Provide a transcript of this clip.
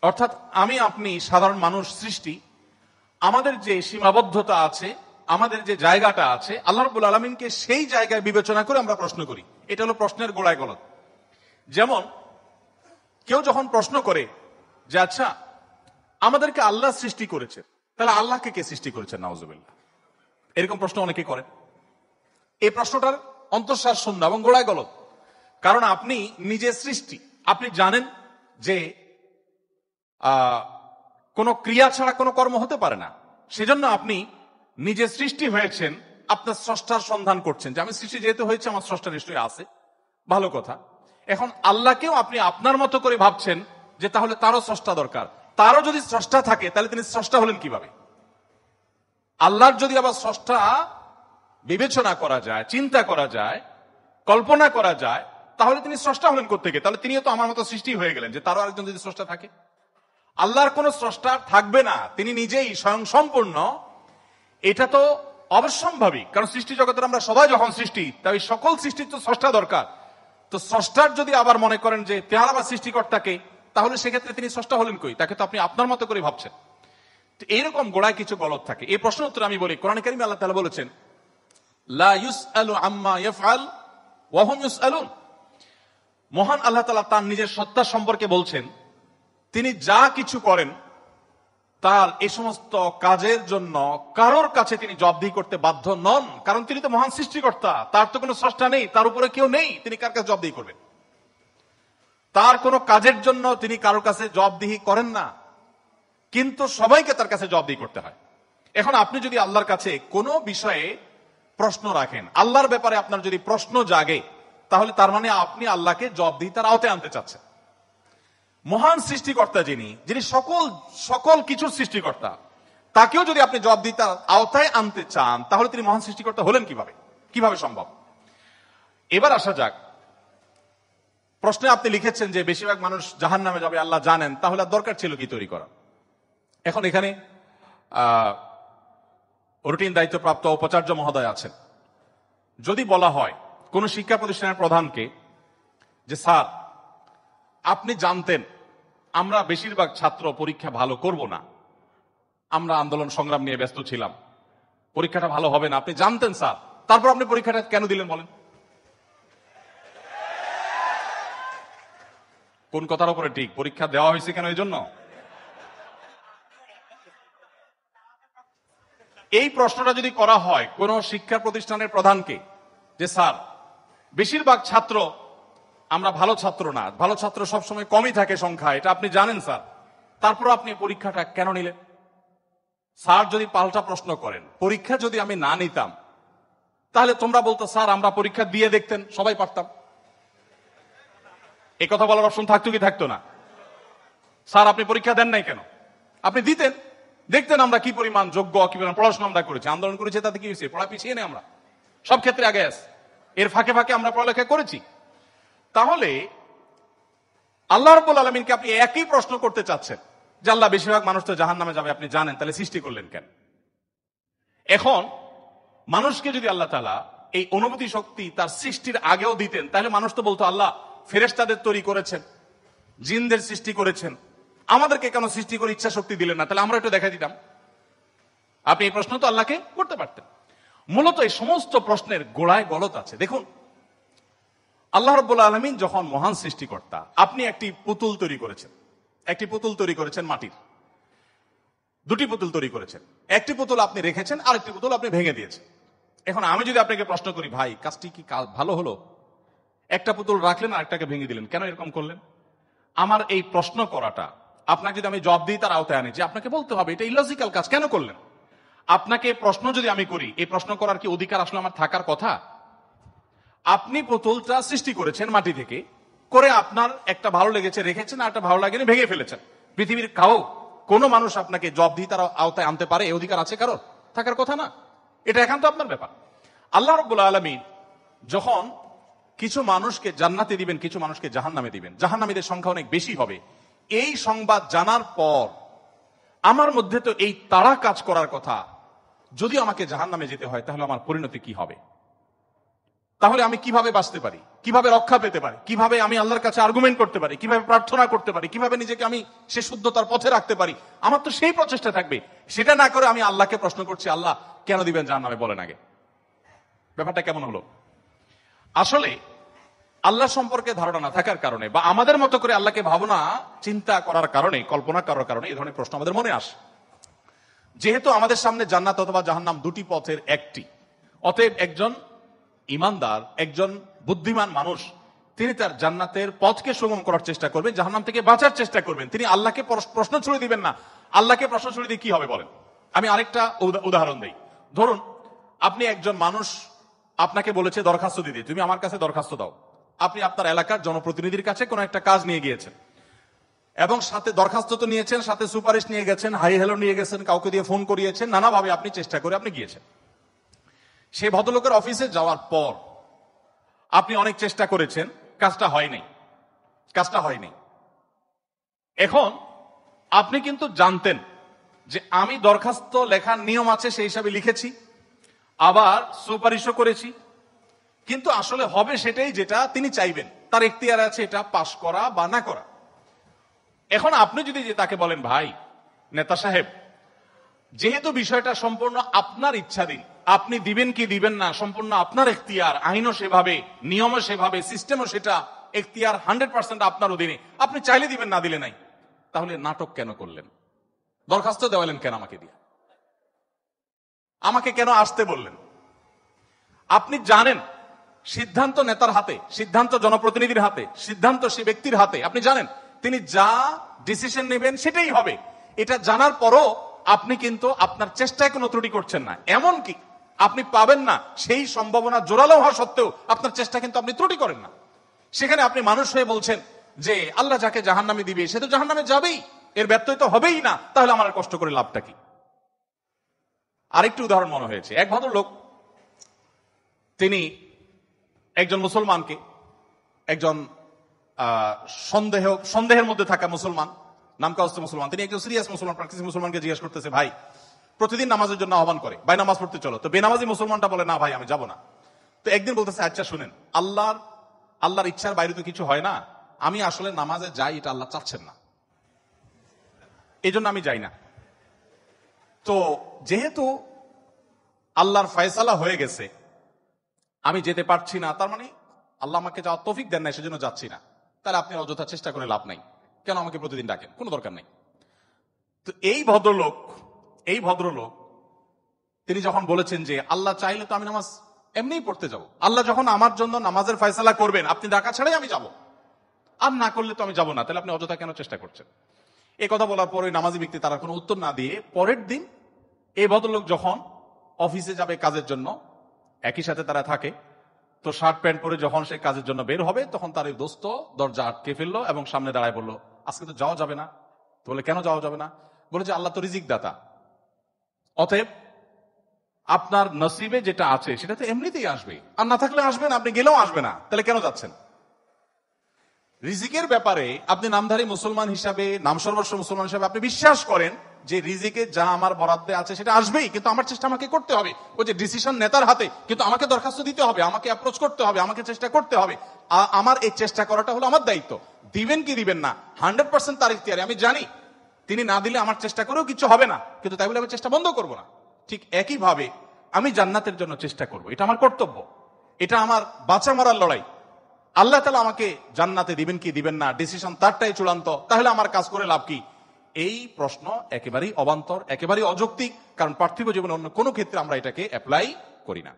অর্থাৎ আমি আপনি সাধারণ মানুষ সৃষ্টি, আমাদের যে সীমাবদ্ধতা আছে, আমাদের যে জায়গাটা আছে, আল্লাহ রাব্বুল আলামিনকে সেই জায়গায় বিবেচনা করে আমরা প্রশ্ন করি। এটা হলো প্রশ্নের গোড়ায় গলদ। যেমন কেউ যখন প্রশ্ন করে যে আচ্ছা আমাদেরকে আল্লাহ সৃষ্টি করেছে, তাহলে আল্লাহকে কে সৃষ্টি করেছেন? নাউজুবিল্লাহ, এরকম প্রশ্ন অনেকে করেন। এই প্রশ্নটার অন্তঃসার শূন্য এবং গোড়ায় গলদ। কারণ আপনি নিজে সৃষ্টি, আপনি জানেন যে কোন ক্রিয়া ছাড়া কোনো কর্ম হতে পারে না। সেজন্য আপনি নিজে সৃষ্টি হয়েছেন, আপনার স্রষ্টার সন্ধান করছেন যে আমি সৃষ্টি যেহেতু হয়েছে আমার স্রষ্টা নিশ্চয়ই আছে, ভালো কথা। এখন আল্লাহকেও আপনি আপনার মতো করে ভাবছেন যে তাহলে তারও স্রষ্টা দরকার। তারও যদি স্রষ্টা থাকে তাহলে তিনি স্রষ্টা হলেন কিভাবে? আল্লাহর যদি আবার স্রষ্টা বিবেচনা করা যায়, চিন্তা করা যায়, কল্পনা করা যায়, তাহলে তিনি স্রষ্টা হলেন কোত্থেকে? তাহলে তিনিও তো আমার মতো সৃষ্টি হয়ে গেলেন যে তারও আরেকজন যদি স্রষ্টা থাকে। আল্লাহর কোন স্রষ্টা থাকবে না, তিনি নিজেই স্বয়ং সম্পূর্ণ। এটা তো অবশ্যম্ভাবী, কারণ সৃষ্টি জগতের আমরা সবাই যখন সৃষ্টি, তাই সকল সৃষ্টির তো স্রষ্টা দরকার। তো স্রষ্টার যদি আবার মনে করেন যে তার আবার সৃষ্টিকর্তাকে, তাহলে সেক্ষেত্রে তিনি স্রষ্টা হলেন কই? তাকে তো আপনি আপনার মতো করে ভাবছেন। তো এইরকম গোড়ায় কিছু গলদ থাকে। এই প্রশ্ন উত্তর আমি বলি, কোরআন কারীমে আল্লাহ তাআলা বলেছেন লা ইউসআলু আম্মা ইয়াফআল ওয়া হুম ইউসআলুন। মহান আল্লাহ তাআলা তার নিজের সত্তা সম্পর্কে বলছেন, তিনি যা কিছু করেন তার এই সমস্ত কাজের জন্য কারোর কাছে তিনি জবাবদিহি করতে বাধ্য নন, কারণ তিনি তো মহান সৃষ্টিকর্তা, তার তো কোনো স্রষ্টা নেই, তার উপরে কেউ নেই, তিনি কার কাছে জবাবদিহি করবেন? তার কোনো কাজের জন্য তিনি কারোর কাছে জবাবদিহি করেন না, কিন্তু সবাইকে তার কাছে জবাবদিহি করতে হয়। এখন আপনি যদি আল্লাহর কাছে কোনো বিষয়ে প্রশ্ন রাখেন, আল্লাহর ব্যাপারে আপনার যদি প্রশ্ন জাগে, তাহলে তার মানে আপনি আল্লাহকে জবাবদিহিতার আওতায় আনতে চাচ্ছেন। মহান সৃষ্টিকর্তা যিনি সকল কিছুর সৃষ্টিকর্তা, তাকেও যদি আপনি জবাবদিহিতার আওতায় আনতে চান, তাহলে তিনি মহান সৃষ্টিকর্তা হলেন কিভাবে সম্ভব? এবার আসা যাক, প্রশ্নে আপনি লিখেছেন যে বেশিরভাগ মানুষ জাহান্নামে যাবে আল্লাহ জানেন, তাহলে আর দরকার ছিল কি তৈরি করা? এখন এখানে রুটিন দায়িত্বপ্রাপ্ত উপাচার্য মহোদয় আছেন। যদি বলা হয় কোন শিক্ষা প্রতিষ্ঠানের প্রধানকে যে স্যার আপনি জানতেন আমরা বেশিরভাগ ছাত্র পরীক্ষা ভালো করব না, আমরা আন্দোলন সংগ্রাম নিয়ে ব্যস্ত ছিলাম, পরীক্ষাটা ভালো হবে না, আপনি জানতেন স্যার, তারপর আপনি পরীক্ষাটা কেন দিলেন বলেন? কোন কথার উপরে ঠিক? পরীক্ষা দেওয়া হয়েছে কেন? এই জন্য এই প্রশ্নটা যদি করা হয় কোন শিক্ষা প্রতিষ্ঠানের প্রধানকে যে স্যার বেশিরভাগ ছাত্র, আমরা ভালো ছাত্র না, ভালো ছাত্র সবসময় কমই থাকে সংখ্যা, এটা আপনি জানেন স্যার, তারপর আপনি পরীক্ষাটা কেন নিলেন? স্যার যদি পাল্টা প্রশ্ন করেন, পরীক্ষা যদি আমি না নিতাম তাহলে তোমরা বলতো স্যার আমরা পরীক্ষা দিয়ে দেখতেন, সবাই পারতাম। এই কথা বলার অপশন থাকতো কি থাকতো না? স্যার আপনি পরীক্ষা দেন নাই কেন? আপনি দিতেন, দেখতেন আমরা কি পরিমাণ যোগ্য, কি পরিমাণ পড়াশোনা আমরা করেছি, আন্দোলন করেছি, তাতে কি হয়েছে? পড়া পিছিয়ে নেই, আমরা সব ক্ষেত্রে আগে আছি, এর ফাঁকে ফাঁকে আমরা পড়ালেখা করেছি। তাহলে আল্লাহ রাব্বুল আলামিনকে আপনি একই প্রশ্ন করতে চাচ্ছেন যে আল্লাহ বেশিরভাগ মানুষ তো জাহান্নামে যাবে, আপনি জানেন, তাহলে সৃষ্টি করলেন কেন? এখন মানুষকে যদি আল্লাহ তাআলা এই অনুভূতি শক্তি তার সৃষ্টির আগেও দিতেন, তাহলে মানুষ তো বলতো আল্লাহ ফেরেশতাদের তৈরি করেছেন, জিনদের সৃষ্টি করেছেন, আমাদেরকে কেন সৃষ্টি করে ইচ্ছা শক্তি দিলেন না? তাহলে আমরা একটু দেখা দিতাম। আপনি এই প্রশ্ন তো আল্লাহকে করতে পারতেন। মূলত এই সমস্ত প্রশ্নের গোড়ায় গলদ আছে। দেখুন, আল্লাহ রাব্বুল আলামিন যখন মহান সৃষ্টিকর্তা, আপনি একটি পুতুল তৈরি করেছেন মাটির, দুটি পুতুল তৈরি করেছেন, একটি পুতুল আপনি রেখেছেন, আরেকটি পুতুল আপনি ভেঙে দিয়েছেন। এখন আমি যদি আপনাকে প্রশ্ন করি, ভাই কাজটি কি ভালো হলো? একটা পুতুল রাখলেন আর একটাকে ভেঙে দিলেন, কেন এরকম করলেন? আমার এই প্রশ্ন করাটা আপনাকে যদি আমি জবাব দিই তার আওতায় আনি, যে আপনাকে বলতে হবে এটা ইলজিক্যাল কাজ, কেন করলেন? আপনাকে প্রশ্ন যদি আমি করি, এই প্রশ্ন করার কি অধিকার আসলে আমার থাকার কথা? আপনি পুতুলটা সৃষ্টি করেছেন মাটি থেকে, করে আপনার একটা ভালো লেগেছে রেখেছেন, আর একটা ভালো লাগেনি ভেঙে ফেলেছেন। পৃথিবীর কোন মানুষ আপনাকে জবাবদিহিতার আওতায় আনতে পারে? এই অধিকার আছে কারোর? থাকার কথা না, এটা একান্ত আপনার ব্যাপার। আল্লাহ রাব্বুল আলামিন যখন কিছু মানুষকে জান্নাতে দিবেন, কিছু মানুষকে জাহান্নামে দিবেন, জাহান্নামীদের সংখ্যা অনেক বেশি হবে, এই সংবাদ জানার পর আমার মধ্যে তো এই তাড়া কাজ করার কথা, যদি আমাকে জাহান্নামে যেতে হয় তাহলে আমার পরিণতি কি হবে? তাহলে আমি কিভাবে বাঁচতে পারি? কিভাবে রক্ষা পেতে পারি, কিভাবে আমি আল্লাহর কাছে আর্গুমেন্ট করতে পারি, কিভাবে প্রার্থনা করতে পারি, কিভাবে নিজেকে আমি সে শুদ্ধতার পথে রাখতে পারি, আমার তো সেই প্রচেষ্টা থাকবে। সেটা না করে আমি আল্লাহকে প্রশ্ন করছি, আল্লাহ কেন দিবেন জাহান্নামে, বলেন আগে। ব্যাপারটা কেমন হলো? আসলে আল্লাহ সম্পর্কে ধারণা না থাকার কারণে বা আমাদের মতো করে আল্লাহকে ভাবনা চিন্তা করার কারণে, কল্পনা করার কারণে এই ধরনের প্রশ্ন আমাদের মনে আসে। যেহেতু আমাদের সামনে জান্নাত অথবা জাহান্নাম দুটি পথের একটি, অতএব একজন ইমানদার, একজন বুদ্ধিমান মানুষ, তিনি তার জান্নাতের পথকে সুগম করার চেষ্টা করবেন, জাহান্নাম থেকে বাঁচার চেষ্টা করবেন। তিনি আল্লাহকে প্রশ্ন ছুড়ে দিবেন না। আল্লাহকে প্রশ্ন ছুড়ে দিয়ে কি হবে বলেন? আমি আরেকটা উদাহরণ দিই। ধরুন আপনি একজন মানুষ, আপনাকে বলেছে দরখাস্ত দিতে, তুমি আমার কাছে দরখাস্ত দাও। আপনি আপনার এলাকার জনপ্রতিনিধির কাছে কোনো একটা কাজ নিয়ে গিয়েছেন এবং সাথে দরখাস্ত তো নিয়েছেন, সাথে সুপারিশ নিয়ে গেছেন, হাই হ্যালো নিয়ে গেছেন, কাউকে দিয়ে ফোন করিয়েছেন, নানাভাবে আপনি চেষ্টা করে আপনি গিয়েছেন। সেই ভদ্রলোকের অফিসে যাওয়ার পর আপনি অনেক চেষ্টা করেছেন, কাজটা হয়নি। এখন আপনি কিন্তু জানতেন যে আমি দরখাস্ত লেখার নিয়ম আছে সেই হিসাবে লিখেছি, আবার সুপারিশও করেছি, কিন্তু আসলে হবে সেটাই যেটা তিনি চাইবেন, তার এখতিয়ার আছে এটা পাশ করা বা না করা। এখন আপনি যদি তাকে বলেন, ভাই নেতা সাহেব, যেহেতু বিষয়টা সম্পূর্ণ আপনার ইচ্ছাধীন, আপনি দিবেন কি দিবেন না সম্পূর্ণ আপনার এখতিয়ার, আইনও সেভাবে, নিয়মও সেভাবে, সিস্টেমও সেটা, এখতিয়ার 100% আপনার অধীনে, আপনি চাইলে দিবেন, না দিলে নাই, তাহলে নাটক কেন করলেন? দরখাস্ত দেওয়ালেন কেন আমাকে দিয়ে? আমাকে কেন আসতে বললেন? আপনি জানেন সিদ্ধান্ত নেতার হাতে, সিদ্ধান্ত জনপ্রতিনিধির হাতে, সিদ্ধান্ত সে ব্যক্তির হাতে। আপনি জানেন তিনি যা ডিসিশন নেবেন সেটাই হবে। এটা জানার পরও আপনি কিন্তু আপনার চেষ্টায় কোনো ত্রুটি করছেন না, এমনকি আপনি পাবেন না সেই সম্ভাবনা জোরালো হওয়া সত্ত্বেও আপনার চেষ্টা কিন্তু আপনি ত্রুটি করেন না। সেখানে আপনি মানুষ হয়ে বলছেন যে আল্লাহ যাকে জাহান্নামে দিবে সে তো জাহান্নামে যাবেই, এর ব্যত্যয় তো হবেই না, তাহলে আমার কষ্ট করে লাভটা কি? আরেকটি উদাহরণ মনে হয়েছে। এক ভদ্রলোক, তিনি একজন মুসলমানকে, একজন সন্দেহের মধ্যে থাকা মুসলমান, নামকাওস্ত মুসলমান, তিনি একজন সিরিয়াস মুসলমান, প্র্যাকটিস মুসলমানকে জিজ্ঞেস করতেছে, ভাই প্রতিদিন নামাজের জন্য আহ্বান করে, ভাই নামাজ পড়তে চলো। তো বেনামাজি মুসলমানটা বলে, না ভাই আমি যাব না। তো একদিন বলতেছে, আচ্ছা শুনেন, আল্লাহর ইচ্ছার বাইরে তো কিছু হয় না, আমি আসলে নামাজে যাই, এটা আল্লাহ চাচ্ছেন না, এই জন্য আমি যাই না। তো যেহেতু আল্লাহর ফয়সালা হয়ে গেছে, আমি যেতে পারছি না, তার মানে আল্লাহ আমাকে যাওয়ার তৌফিক দেন না, সেজন্য যাচ্ছি না। তাহলে আপনি অযথা চেষ্টা করে লাভ নাই, কেন আমাকে প্রতিদিন ডাকেন, কোনো দরকার নেই। তো এই ভদ্রলোক তিনি যখন বলেছেন যে আল্লাহ চাইলে তো আমি নামাজ এমনিই পড়তে যাব, আল্লাহ যখন আমার জন্য নামাজের ফয়সালা করবেন, আপনি ডাকা ছাড়াই আমি যাব, আর না করলে তো আমি যাব না, তাহলে আপনি অযথা কেন চেষ্টা করছেন? এই কথা বলার পর ওই নামাজি ব্যক্তি তারা কোনো উত্তর না দিয়ে পরের দিন এই ভদ্রলোক যখন অফিসে যাবে কাজের জন্য, একই সাথে তারা থাকে, তো শার্ট প্যান্ট পরে যখন সে কাজের জন্য বের হবে, তখন তার এই দোস্ত দরজা আটকে ফেললো এবং সামনে দাঁড়ায় বলল, আজকে তো যাওয়া যাবে না। তো বলে, কেন যাওয়া যাবে না? বলে যে আল্লাহ তো রিজিক দাতা, অতএব আপনার নসিবে যেটা আছে সেটা তো এমনিতেই আসবে, আর না থাকলে আসবে না, আপনি গেলেও আসবে না, তাহলে কেন যাচ্ছেন? রিজিকের ব্যাপারে আপনি নামধারী মুসলমান হিসাবে, নাম সর্বস্ব মুসলমান হিসাবে আপনি বিশ্বাস করেন যে রিজিকে যা আমার বরাদ্দে আছে সেটা আসবেই, কিন্তু আমার চেষ্টা আমাকে করতে হবে। ওই যে ডিসিশন নেতার হাতে, কিন্তু আমাকে দরখাস্ত দিতে হবে, আমাকে অ্যাপ্রোচ করতে হবে, আমাকে চেষ্টা করতে হবে। আমার এই চেষ্টা করাটা হলো আমার দায়িত্ব। দিবেন কি দিবেন না 100% তার ইখতিয়ারে, আমি জানি তিনি না দিলে আমার চেষ্টা করেও কিছু হবে না, কিন্তু তাই বলে আমি চেষ্টা বন্ধ করবো না। ঠিক একইভাবে আমি জান্নাতের জন্য চেষ্টা করব, এটা আমার কর্তব্য, এটা আমার বাঁচা মরার লড়াই। আল্লাহ তাআলা আমাকে জান্নাতে দিবেন কি দিবেন না ডিসিশন তারটাই চূড়ান্ত, তাহলে আমার কাজ করে লাভ কি? এই প্রশ্ন একেবারেই অবান্তর, একেবারেই অযৌক্তিক, কারণ পার্থিব জীবনে অন্য কোনো ক্ষেত্রে আমরা এটাকে অ্যাপ্লাই করি না।